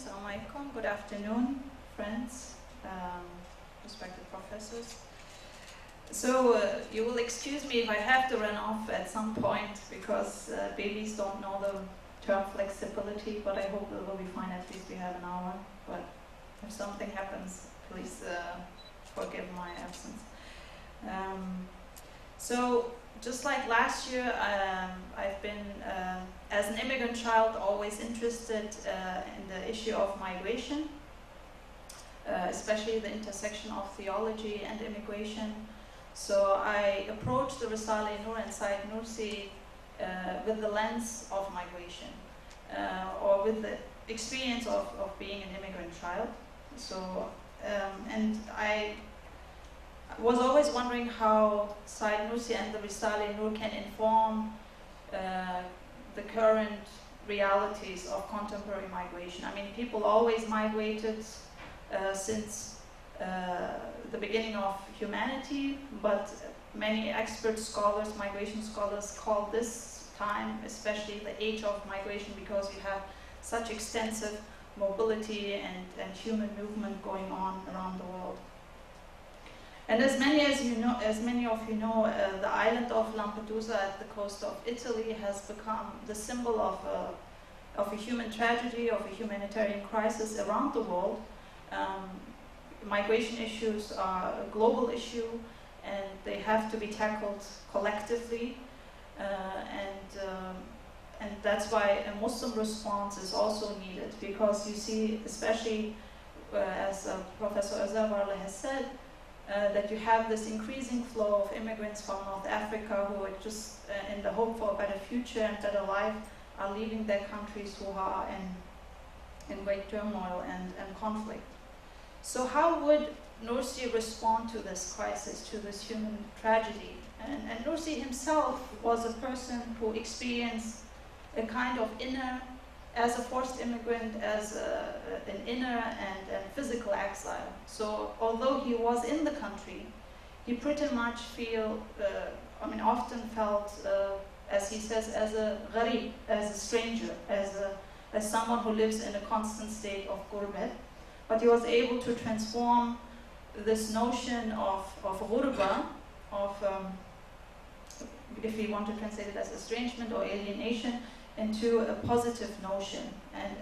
Assalamu alaikum. Good afternoon, friends, respected professors. So you will excuse me if I have to run off at some point because babies don't know the term flexibility, but I hope it will be fine. At least we have an hour. But if something happens, please forgive my absence. So just like last year, I've been, as an immigrant child, always interested in the issue of migration, especially the intersection of theology and immigration. So I approached the Risale-i Nur and Sayyid Nursi with the lens of migration, or with the experience of being an immigrant child. So, and I was always wondering how Sayyid Nursi and the Risale-i Nur can inform the current realities of contemporary migration. I mean, people always migrated since the beginning of humanity, but many expert scholars, migration scholars, call this time especially the age of migration because we have such extensive mobility and human movement going on around the world. And as many of you know, the island of Lampedusa at the coast of Italy has become the symbol of a human tragedy, of a humanitarian crisis around the world. Migration issues are a global issue, and they have to be tackled collectively. And that's why a Muslim response is also needed, because you see, especially as Professor Azavarla has said, that you have this increasing flow of immigrants from North Africa who are just in the hope for a better future and better life are leaving their countries who are in great turmoil and conflict. So how would Nursi respond to this crisis, to this human tragedy? And Nursi himself was a person who experienced a kind of inner, as a forced immigrant, as an inner and physical exile. So although he was in the country, he pretty much often felt, as he says, as a gharib, as a stranger, as someone who lives in a constant state of gurbet. But he was able to transform this notion of ghurba, if we want to translate it as estrangement or alienation, into a positive notion, and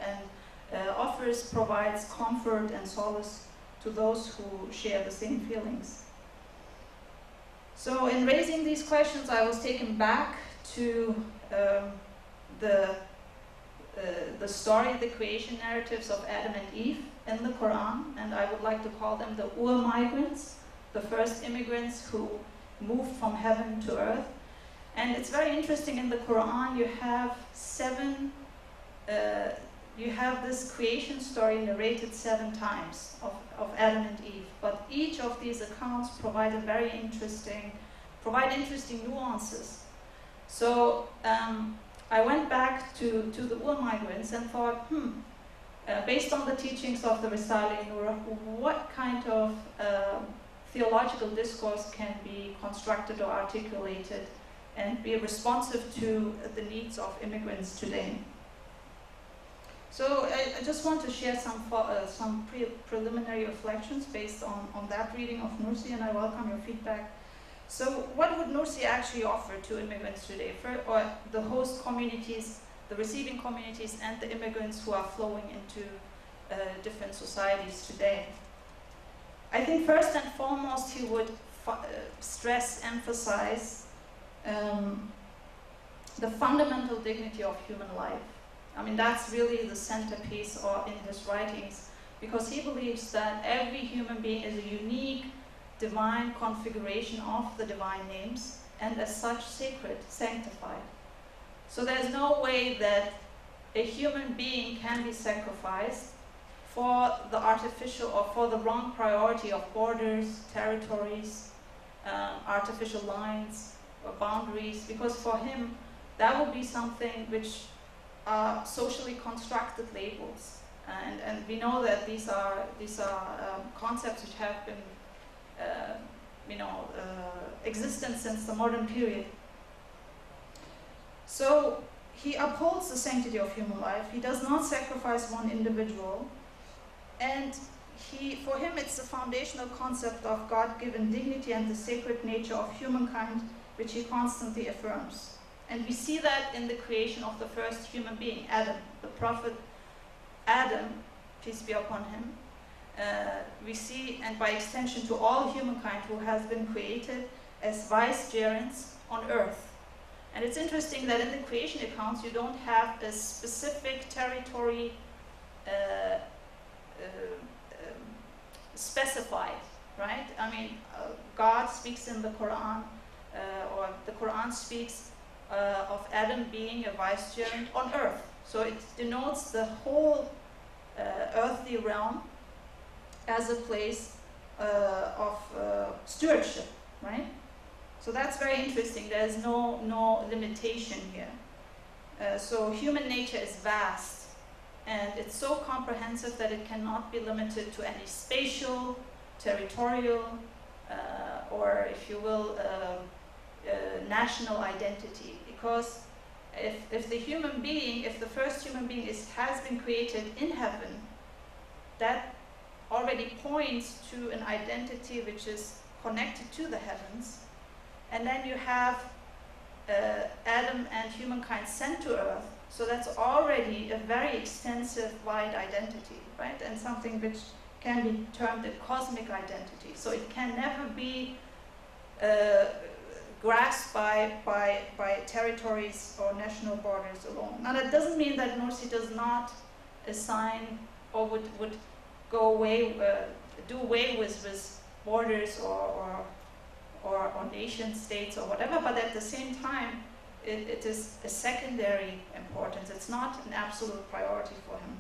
provides comfort and solace to those who share the same feelings. So in raising these questions, I was taken back to the story, the creation narratives of Adam and Eve in the Quran, and I would like to call them the migrants, the first immigrants who moved from heaven to earth. And it's very interesting, in the Quran you have this creation story narrated 7 times of Adam and Eve, but each of these accounts provide interesting nuances. So I went back to the migrants and thought, based on the teachings of the Risale-i Nur, what kind of theological discourse can be constructed or articulated and be responsive to the needs of immigrants today? So I just want to share some preliminary reflections based on that reading of Nursi, and I welcome your feedback. So what would Nursi actually offer to immigrants today, or the host communities, the receiving communities, and the immigrants who are flowing into different societies today? I think first and foremost he would emphasize the fundamental dignity of human life. I mean, that's really the centerpiece in his writings, because he believes that every human being is a unique divine configuration of the divine names, and as such sacred, sanctified. So there's no way that a human being can be sacrificed for the artificial or for the wrong priority of borders, territories, artificial lines, or boundaries, because for him that would be something which are socially constructed labels, and we know that these are concepts which have been existent since the modern period. So he upholds the sanctity of human life. He does not sacrifice one individual. And for him, it's the foundational concept of God-given dignity and the sacred nature of humankind, which he constantly affirms. And we see that in the creation of the first human being, Adam, the prophet Adam, peace be upon him. We see, and by extension to all humankind who has been created as vicegerents on earth. And it's interesting that in the creation accounts you don't have a specific territory specified, right? I mean, God speaks in the Quran, or the Quran speaks of Adam being a vicegerent on earth. So it denotes the whole earthly realm as a place of stewardship, right? So that's very interesting. There's no limitation here. So human nature is vast, and it's so comprehensive that it cannot be limited to any spatial, territorial, or, if you will, national identity. Because if the first human being has been created in heaven, that already points to an identity which is connected to the heavens. And then you have Adam and humankind sent to earth, so that's already a very extensive, wide identity, right? And something which can be termed a cosmic identity. So it can never be grasped by territories or national borders alone. Now that doesn't mean that Nursi does not assign or would go away, do away with borders or nation states or whatever, but at the same time it is a secondary importance. It's not an absolute priority for him.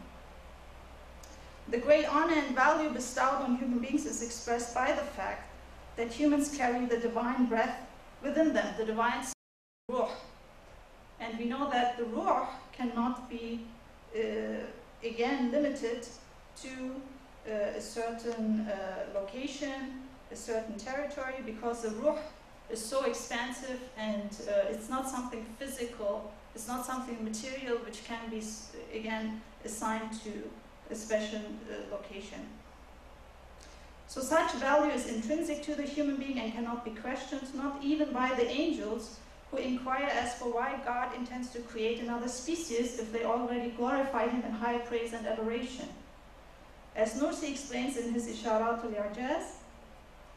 The great honor and value bestowed on human beings is expressed by the fact that humans carry the divine breath within them, the divine ruh. And we know that the ruh cannot be, again, limited to a certain location, a certain territory, because the ruh is so expansive, and it's not something physical, it's not something material which can be, again, assigned to a special location. So such value is intrinsic to the human being and cannot be questioned, not even by the angels, who inquire as for why God intends to create another species if they already glorify him in high praise and adoration. As Nursi explains in his Isharatul Yarjaz,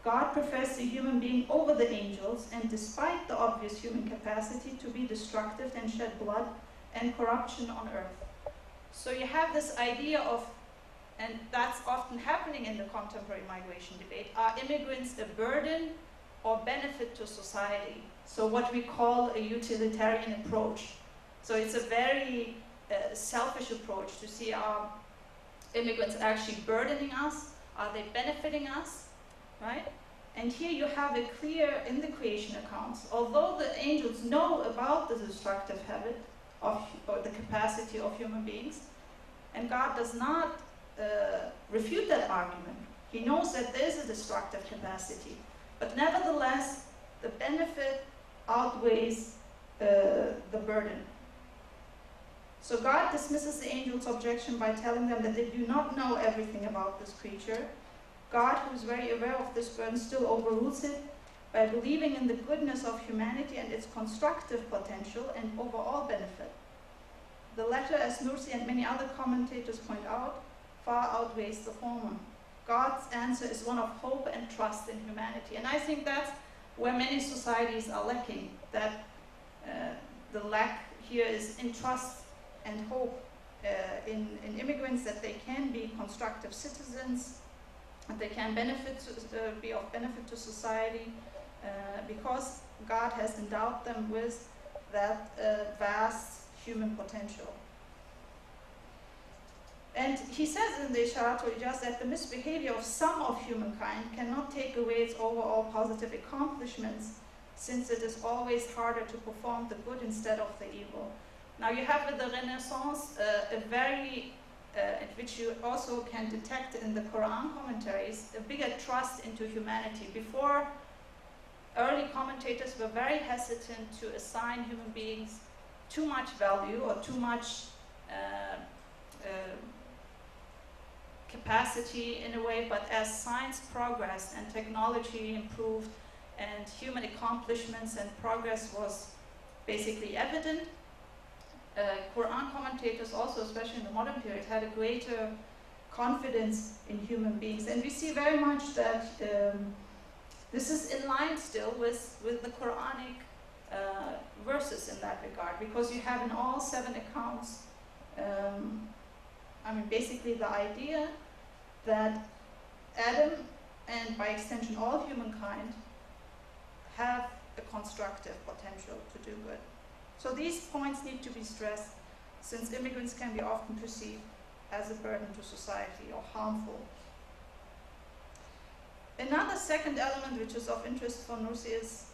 God prefers the human being over the angels, and despite the obvious human capacity to be destructive and shed blood and corruption on earth. So you have this idea of, and that's often happening in the contemporary migration debate, are immigrants a burden or benefit to society? So what we call a utilitarian approach. So it's a very selfish approach to see, are immigrants actually burdening us? Are they benefiting us? Right? And here you have it clear in the creation accounts. Although the angels know about the destructive habit or the capacity of human beings, and God does not refute that argument. He knows that there is a destructive capacity, but nevertheless, the benefit outweighs the burden. So God dismisses the angels' objection by telling them that they do not know everything about this creature. God, who is very aware of this burden, still overrules it by believing in the goodness of humanity and its constructive potential and overall benefit. The latter, as Nursi and many other commentators point out, far outweighs the former. God's answer is one of hope and trust in humanity. And I think that's where many societies are lacking, that the lack here is in trust and hope in immigrants, that they can be constructive citizens, that they can be of benefit to society, because God has endowed them with that vast human potential. And he says in the Isharatul Ijaz that the misbehavior of some of humankind cannot take away its overall positive accomplishments, since it is always harder to perform the good instead of the evil. Now you have with the Renaissance a very, which you also can detect in the Quran commentaries, a bigger trust into humanity. Before, early commentators were very hesitant to assign human beings too much value or too much capacity in a way, but as science progressed and technology improved and human accomplishments and progress was basically evident, Quran commentators also, especially in the modern period, had a greater confidence in human beings. And we see very much that this is in line still with the Quranic verses in that regard, because you have in all 7 accounts, basically the idea that Adam, and by extension all humankind, have a constructive potential to do good. So these points need to be stressed, since immigrants can be often perceived as a burden to society or harmful. Another second element which is of interest for Nursi is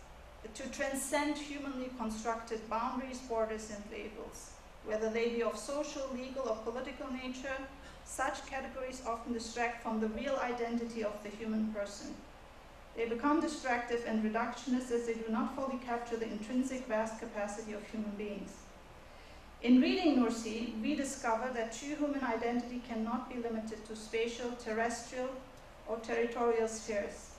to transcend humanly constructed boundaries, borders, and labels. Whether they be of social, legal, or political nature, such categories often distract from the real identity of the human person. They become distractive and reductionist as they do not fully capture the intrinsic vast capacity of human beings. In reading Nursi, we discover that true human identity cannot be limited to spatial, terrestrial, or territorial spheres.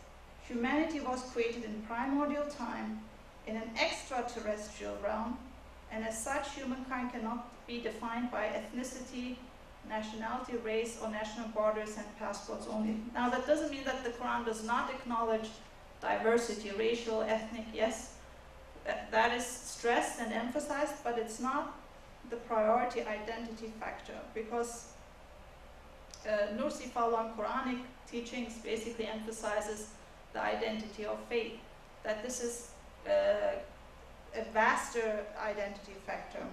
Humanity was created in primordial time in an extraterrestrial realm, and as such, humankind cannot be defined by ethnicity, nationality, race, or national borders and passports only. Now, that doesn't mean that the Quran does not acknowledge diversity, racial, ethnic, yes, that is stressed and emphasized, but it's not the priority identity factor, because Nursi, following Quranic teachings, basically emphasizes the identity of faith, that this is a vaster identity factor.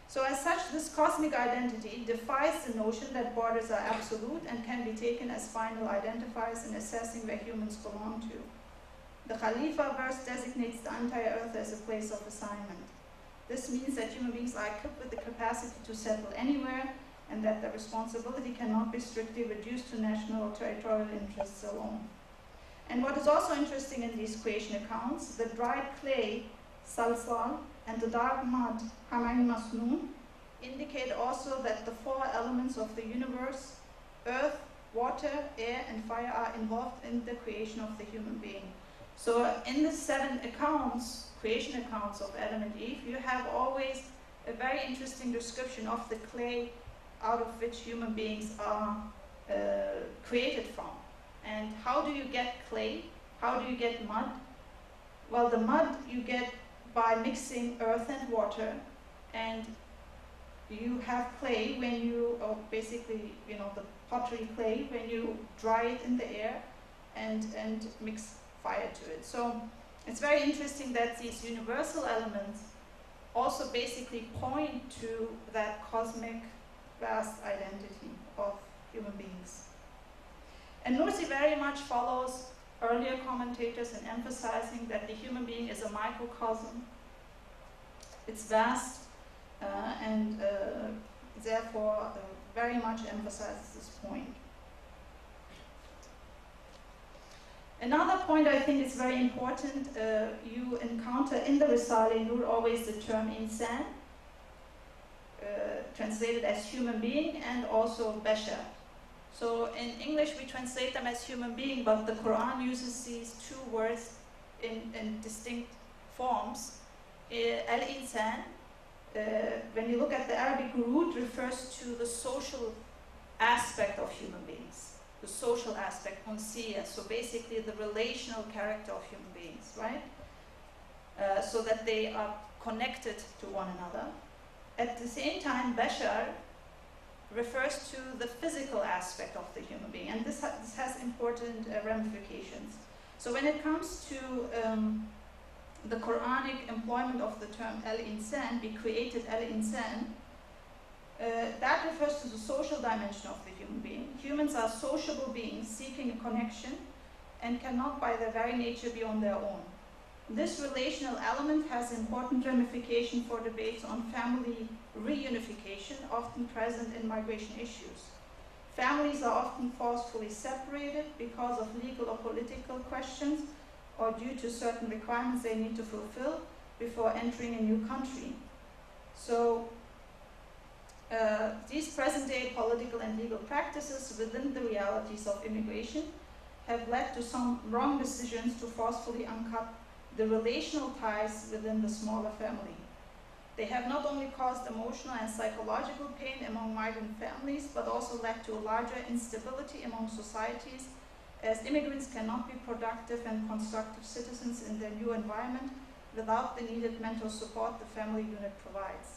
So as such, this cosmic identity defies the notion that borders are absolute and can be taken as final identifiers in assessing where humans belong to. The Khalifa verse designates the entire earth as a place of assignment. This means that human beings are equipped with the capacity to settle anywhere, and that their responsibility cannot be strictly reduced to national or territorial interests alone. And what is also interesting in these creation accounts, the dried clay, salsal, and the dark mud, hamain masnoon, indicate also that the 4 elements of the universe, earth, water, air, and fire, are involved in the creation of the human being. So in the 7 accounts, creation accounts of Adam and Eve, you have always a very interesting description of the clay out of which human beings are created from. And how do you get clay? How do you get mud? Well, the mud you get by mixing earth and water, and you have clay when you, or basically, the pottery clay, when you dry it in the air and mix fire to it. So it's very interesting that these universal elements also basically point to that cosmic vast identity of human beings. And Nursi very much follows earlier commentators in emphasizing that the human being is a microcosm. It's vast and therefore very much emphasizes this point. Another point I think is very important, you encounter in the Risale Nur always the term insan, translated as human being, and also bashar. So in English we translate them as human being, but the Quran uses these 2 words in distinct forms. Al-insan, when you look at the Arabic root, refers to the social aspect of human beings, the social aspect, unsiya, so basically the relational character of human beings, right? So that they are connected to one another. At the same time, bashar refers to the physical aspect of the human being, and this has important ramifications. So when it comes to the Quranic employment of the term al-insan, we created al-insan, that refers to the social dimension of the human being. Humans are sociable beings seeking a connection and cannot by their very nature be on their own. This relational element has important ramifications for debates on family reunification, often present in migration issues. Families are often forcefully separated because of legal or political questions, or due to certain requirements they need to fulfill before entering a new country. So these present-day political and legal practices within the realities of immigration have led to some wrong decisions to forcefully uncut the relational ties within the smaller family. They have not only caused emotional and psychological pain among migrant families, but also led to a larger instability among societies, as immigrants cannot be productive and constructive citizens in their new environment without the needed mental support the family unit provides.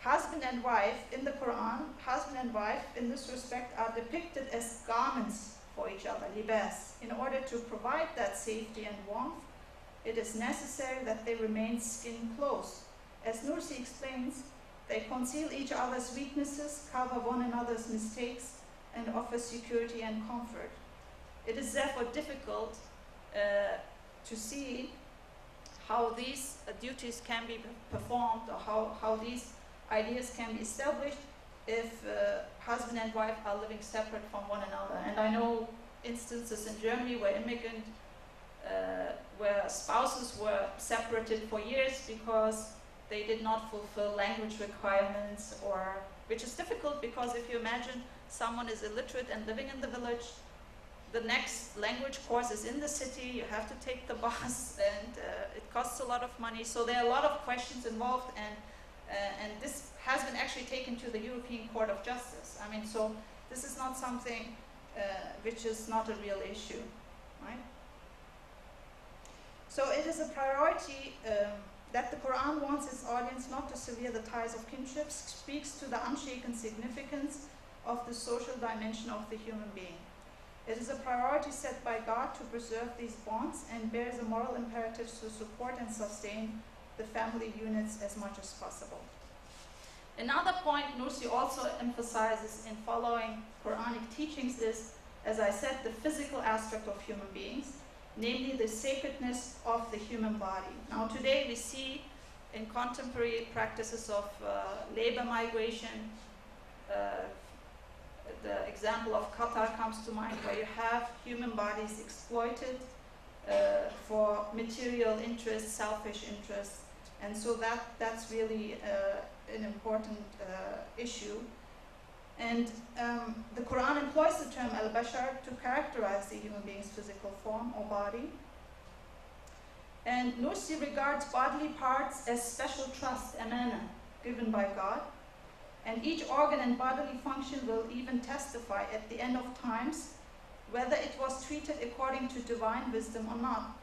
Husband and wife in the Quran, husband and wife in this respect are depicted as garments for each other, libas. In order to provide that safety and warmth, it is necessary that they remain skin close. As Nursi explains, they conceal each other's weaknesses, cover one another's mistakes, and offer security and comfort. It is therefore difficult to see how these duties can be performed, or how these ideas can be established if husband and wife are living separate from one another. And I know instances in Germany where spouses were separated for years because they did not fulfill language requirements, which is difficult because if you imagine someone is illiterate and living in the village, the next language course is in the city, you have to take the bus, and it costs a lot of money. So there are a lot of questions involved, and this has been actually taken to the European Court of Justice. I mean, so this is not something which is not a real issue, right? So it is a priority that the Quran wants its audience not to sever the ties of kinship, speaks to the unshaken significance of the social dimension of the human being. It is a priority set by God to preserve these bonds and bears a moral imperative to support and sustain the family units as much as possible. Another point Nursi also emphasizes in following Quranic teachings is, as I said, the physical aspect of human beings, namely the sacredness of the human body. Now today we see in contemporary practices of labor migration, the example of Qatar comes to mind, where you have human bodies exploited for material interests, selfish interests, and so that's really an important issue. And the Quran employs the term al-bashar to characterize the human being's physical form or body. And Nursi regards bodily parts as special trust, amana, given by God. And each organ and bodily function will even testify at the end of times whether it was treated according to divine wisdom or not.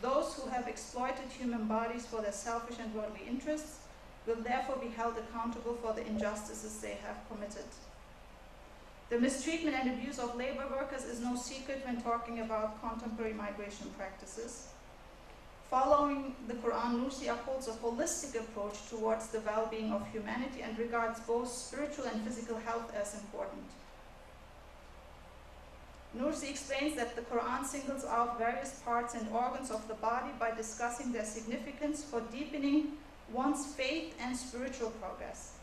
Those who have exploited human bodies for their selfish and worldly interests will therefore be held accountable for the injustices they have committed. The mistreatment and abuse of labor workers is no secret when talking about contemporary migration practices. Following the Quran, Nursi upholds a holistic approach towards the well-being of humanity and regards both spiritual and physical health as important. Nursi explains that the Quran singles out various parts and organs of the body by discussing their significance for deepening one's faith and spiritual progress.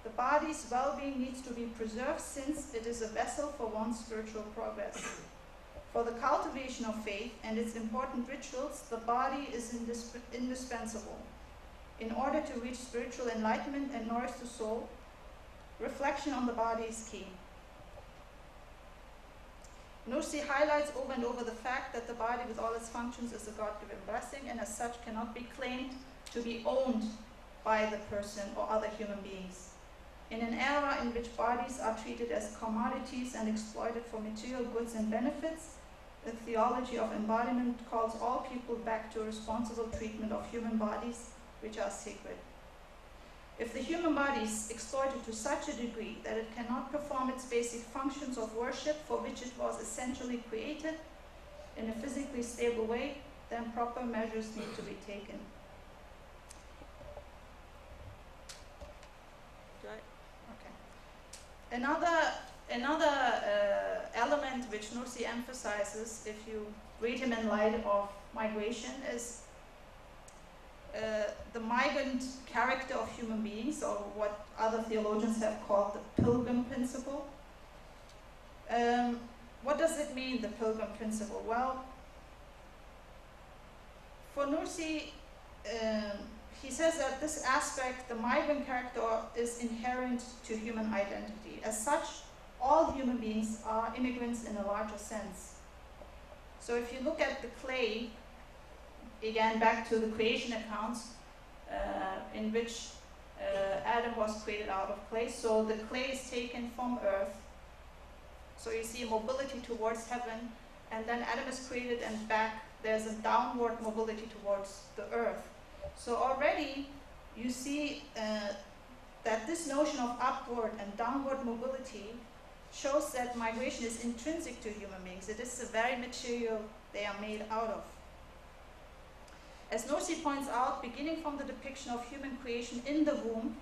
The body's well-being needs to be preserved since it is a vessel for one's spiritual progress. For the cultivation of faith and its important rituals, the body is indispensable. In order to reach spiritual enlightenment and nourish the soul, reflection on the body is key. Nursi highlights over and over the fact that the body with all its functions is a God-given blessing and as such cannot be claimed to be owned by the person or other human beings. In an era in which bodies are treated as commodities and exploited for material goods and benefits, the theology of embodiment calls all people back to a responsible treatment of human bodies, which are sacred. If the human body is exploited to such a degree that it cannot perform its basic functions of worship for which it was essentially created in a physically stable way, then proper measures need to be taken. Another element which Nursi emphasizes, if you read him in light of migration, is the migrant character of human beings, or what other theologians have called the Pilgrim Principle. what does it mean, the Pilgrim Principle? Well, for Nursi, he says that this aspect, the migrant character, is inherent to human identity. As such, all human beings are immigrants in a larger sense. So if you look at the clay, again back to the creation accounts, in which Adam was created out of clay. So the clay is taken from earth. So you see mobility towards heaven, and then Adam is created and back there's a downward mobility towards the earth. So already you see that this notion of upward and downward mobility shows that migration is intrinsic to human beings. It is the very material they are made out of. As Nursi points out, beginning from the depiction of human creation in the womb,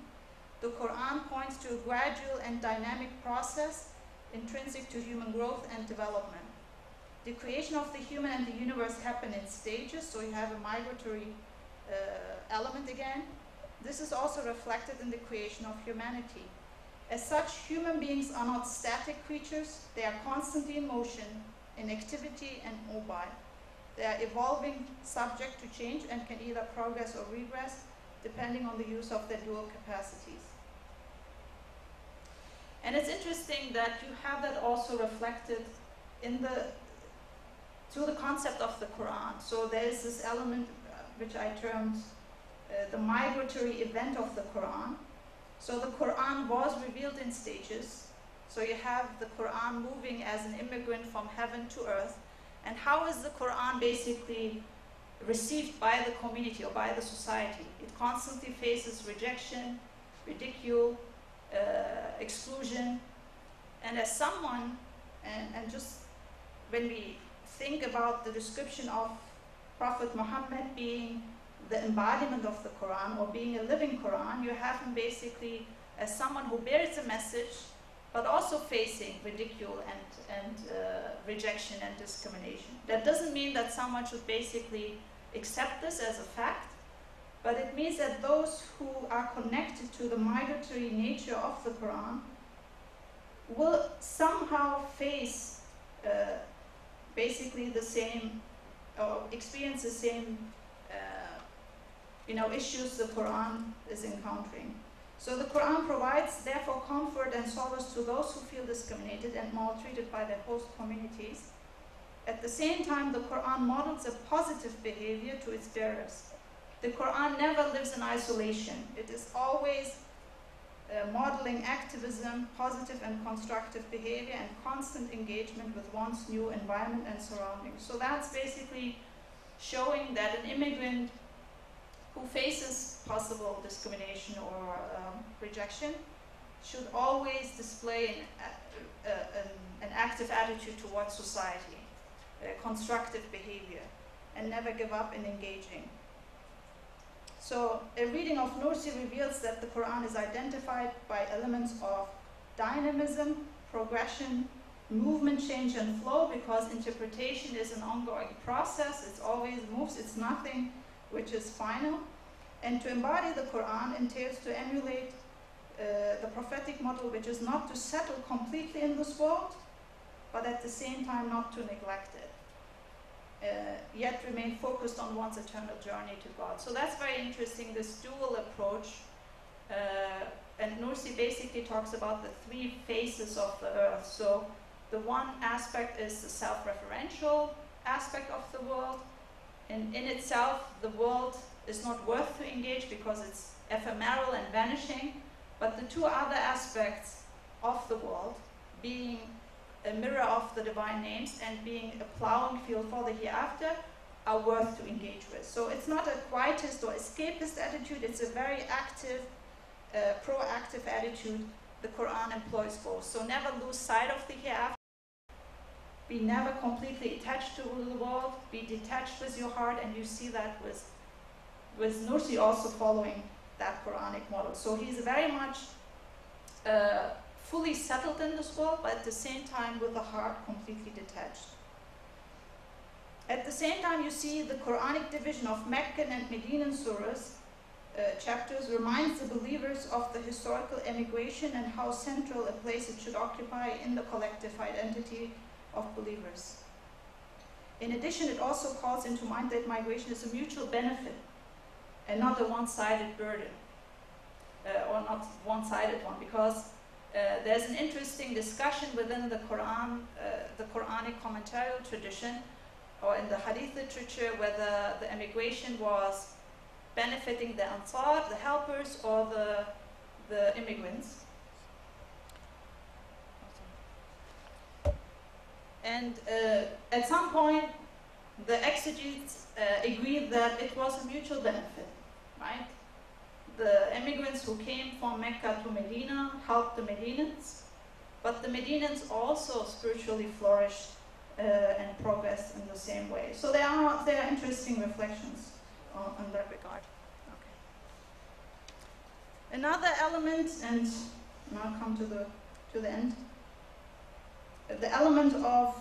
the Quran points to a gradual and dynamic process intrinsic to human growth and development. The creation of the human and the universe happen in stages, so you have a migratory element again. This is also reflected in the creation of humanity. As such, human beings are not static creatures. They are constantly in motion, in activity and mobile. They are evolving, subject to change, and can either progress or regress, depending on the use of their dual capacities. And it's interesting that you have that also reflected in through the concept of the Quran. So there is this element which I termed the migratory event of the Quran. So the Quran was revealed in stages. So you have the Quran moving as an immigrant from heaven to earth. And how is the Quran basically received by the community or by the society? It constantly faces rejection, ridicule, exclusion. And as someone, and just when we think about the description of Prophet Muhammad being the embodiment of the Quran or being a living Quran, you have him basically as someone who bears the message, but also facing ridicule and rejection and discrimination. That doesn't mean that someone should basically accept this as a fact, but it means that those who are connected to the migratory nature of the Quran will somehow face basically the same, or experience the same issues the Quran is encountering. So the Quran provides, therefore, comfort and solace to those who feel discriminated and maltreated by their host communities. At the same time, the Quran models a positive behavior to its bearers. The Quran never lives in isolation. It is always modeling activism, positive and constructive behavior, and constant engagement with one's new environment and surroundings. So that's basically showing that an immigrant who faces possible discrimination or rejection should always display an active attitude towards society, constructive behavior, and never give up in engaging. So a reading of Nursi reveals that the Quran is identified by elements of dynamism, progression, movement, change, and flow, because interpretation is an ongoing process. It always moves. It's nothing which is final. And to embody the Quran entails to emulate the prophetic model, which is not to settle completely in this world, but at the same time not to neglect it, yet remain focused on one's eternal journey to God. So that's very interesting, this dual approach. And Nursi basically talks about the three faces of the earth. So the one aspect is the self-referential aspect of the world. And in itself, the world is not worth to engage because it's ephemeral and vanishing. But the two other aspects of the world, being a mirror of the divine names and being a plowing field for the hereafter, are worth to engage with. So it's not a quietist or escapist attitude, it's a very active, proactive attitude the Quran employs both. So never lose sight of the hereafter. Be never completely attached to the world. Be detached with your heart, and you see that with Nursi also following that Quranic model. So he's very much fully settled in this world, but at the same time with the heart completely detached. At the same time, you see the Quranic division of Meccan and Medinan surahs, chapters, reminds the believers of the historical emigration and how central a place it should occupy in the collective identity of believers. In addition, it also calls into mind that migration is a mutual benefit and not a one-sided burden, or not one-sided one, because there's an interesting discussion within the Quran, the Quranic commentarial tradition, or in the Hadith literature, whether the immigration was benefiting the Ansar, the helpers, or the immigrants. And at some point, the exegetes agreed that it was a mutual benefit, right? The immigrants who came from Mecca to Medina helped the Medinans, but the Medinans also spiritually flourished and progressed in the same way. So there are interesting reflections on that regard. Okay. Another element, and now come to the end. The element of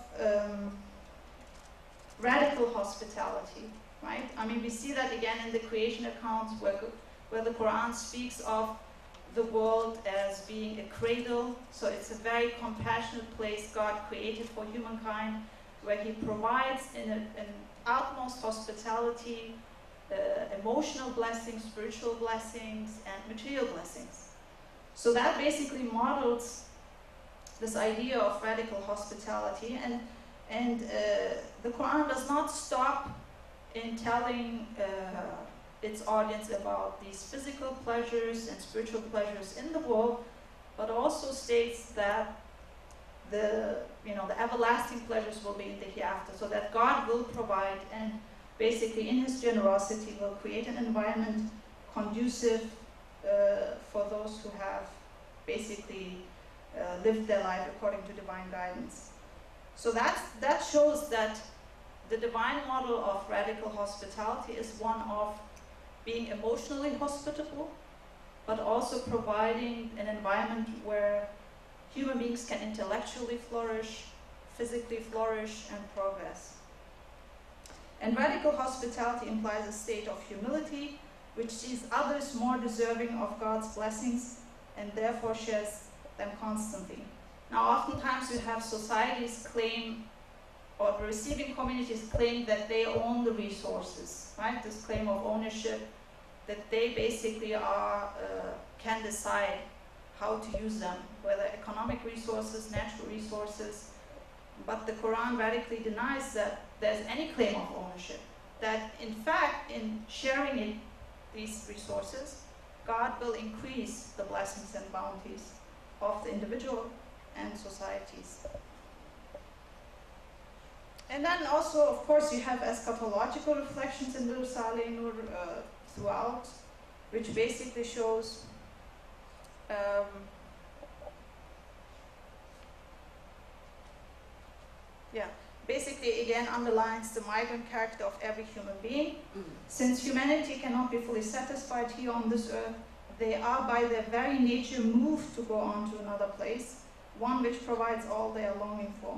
radical hospitality, right? I mean, we see that again in the creation accounts where the Quran speaks of the world as being a cradle. So it's a very compassionate place God created for humankind, where He provides an utmost hospitality, emotional blessings, spiritual blessings, and material blessings. So that basically models this idea of radical hospitality, and the Quran does not stop in telling its audience about these physical pleasures and spiritual pleasures in the world, but also states that the everlasting pleasures will be in the hereafter, so that God will provide, and basically in His generosity will create an environment conducive for those who have basically lived their life according to divine guidance. So that shows that the divine model of radical hospitality is one of being emotionally hospitable, but also providing an environment where human beings can intellectually flourish, physically flourish, and progress. And radical hospitality implies a state of humility, which sees others more deserving of God's blessings and therefore shares them constantly. Now, oftentimes you have societies claim, or the receiving communities claim, that they own the resources, right? This claim of ownership, that they basically can decide how to use them, whether economic resources, natural resources. But the Quran radically denies that there's any claim of ownership. That in fact, in sharing these resources, God will increase the blessings and bounties of the individual and societies. And then also, of course, you have eschatological reflections in Nur throughout, which basically shows basically again underlines the migrant character of every human being. Since humanity cannot be fully satisfied here on this earth, they are by their very nature moved to go on to another place, one which provides all they are longing for.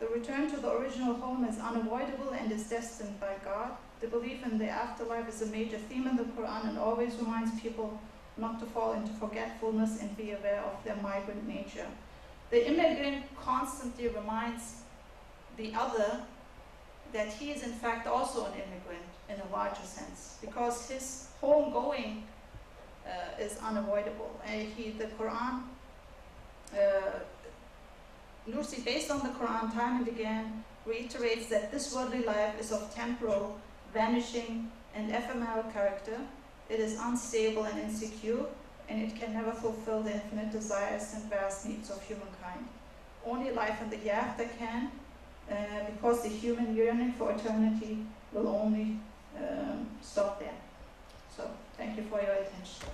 The return to the original home is unavoidable and is destined by God. The belief in the afterlife is a major theme in the Quran and always reminds people not to fall into forgetfulness and be aware of their migrant nature. The immigrant constantly reminds the other that he is in fact also an immigrant in a larger sense, because his homegoing is unavoidable. The Quran, Nursi, based on the Quran time and again, reiterates that this worldly life is of temporal, vanishing, and ephemeral character. It is unstable and insecure, and it can never fulfill the infinite desires and vast needs of humankind. Only life in the hereafter can, because the human yearning for eternity will only stop there. So, thank you for your attention.